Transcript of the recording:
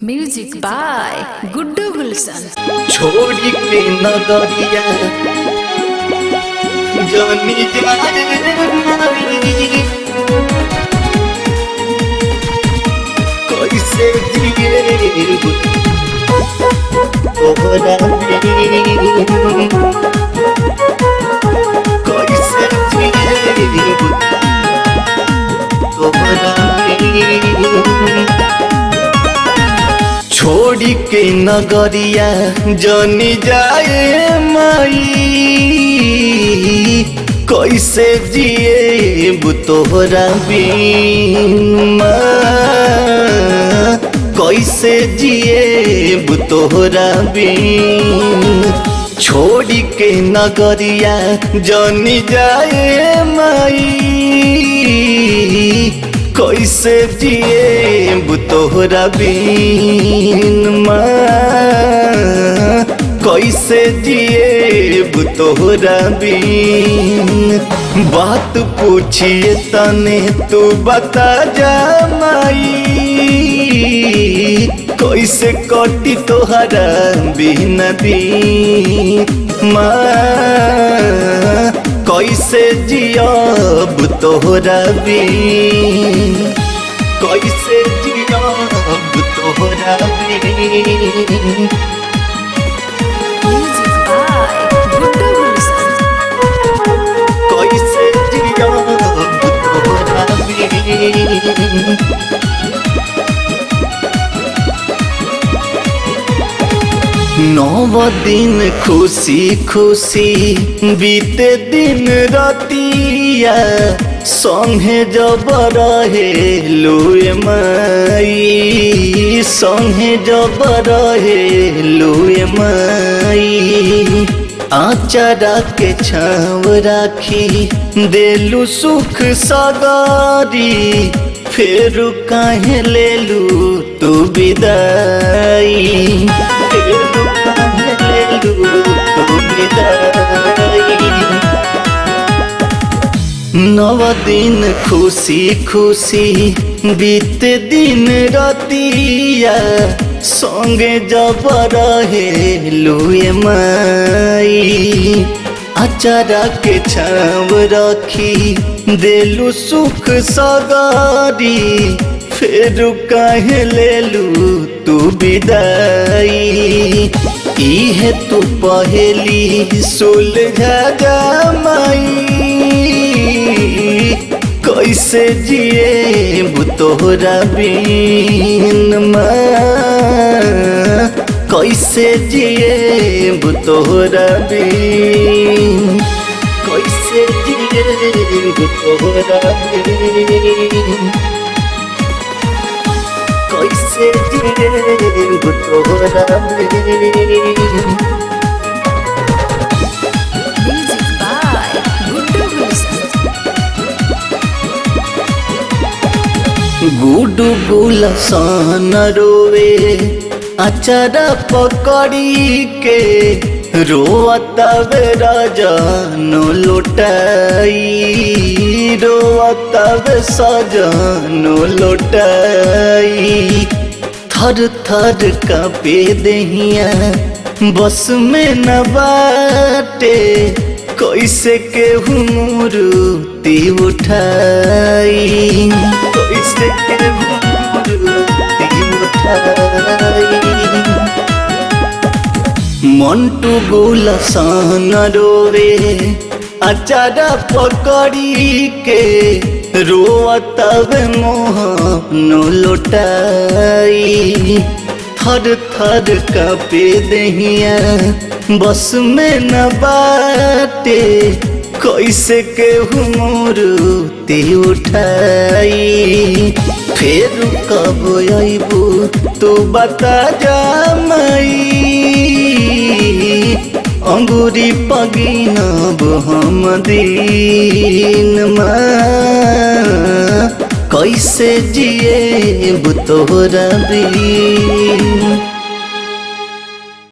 Music by Guddu गुलशन। छोड़ी के नगरिया जानी जाए कैसे जिए तोहरा कैसे जिए तोहरा छोड़ी के नगरिया जानी जाए माई कैसे जिए तोहरा बिन कैसे जिए तोहरा बिन छोड़ी के नगरिया जानी जाए माई कैसे जिए तोहरा बिन कैसे जिए तोहरा बिन बात पूछिए तने तू बता जा माई कैसे कटी तोहरा बिन कैसे जियब तोहरा बिन कैसे जियब तोहरा बिन म्यूजिक बाय गुड्डू गुलशन। कैसे जियब तोहरा बिन नव दिन खुशी खुशी बीते दिन रतिया संगे जब रहे लुए माई संगे जब रहे लुए माई आचारा के छाव राखी देलू सुख सगारी फिर काहे लेलू तू विदाई नव दिन खुशी खुशी बीते दिन रतिया संगे जब रहे लुए माई अचारा के छाव रखी देलू सुख सगारी फिर काहे लेलू तू विदाई इहे तू पहली सुलझा जा माई कैसे जिए तोहरा बिन कैसे जिए तोहरा बिन कैसे जिए तोहरा बिन कैसे जिए तोहरा बिन म्यूजिक बाय गुड्डू गुलशन। गुडू गुलशन रोवे अचारा पकड़ी के रोअतवे राजानो लुटाई रोअतवे सजानो लुटाई थर थर कांपे देहिया बस में न बाटे कैसे के मूर्ति उठाई कैसे के मूर्ति उठाई मंटू गुलशन रोवे अचारा पकड़ी के रोअतवे मोहनो लुटाई थर थर कांपे देहिया बस में न बाटे कैसे के मूर्ति उठाई फिर कब अबू तू बता जा माई अंगूरी पगिनब हम दिन कैसे जिए तोहरा बिन।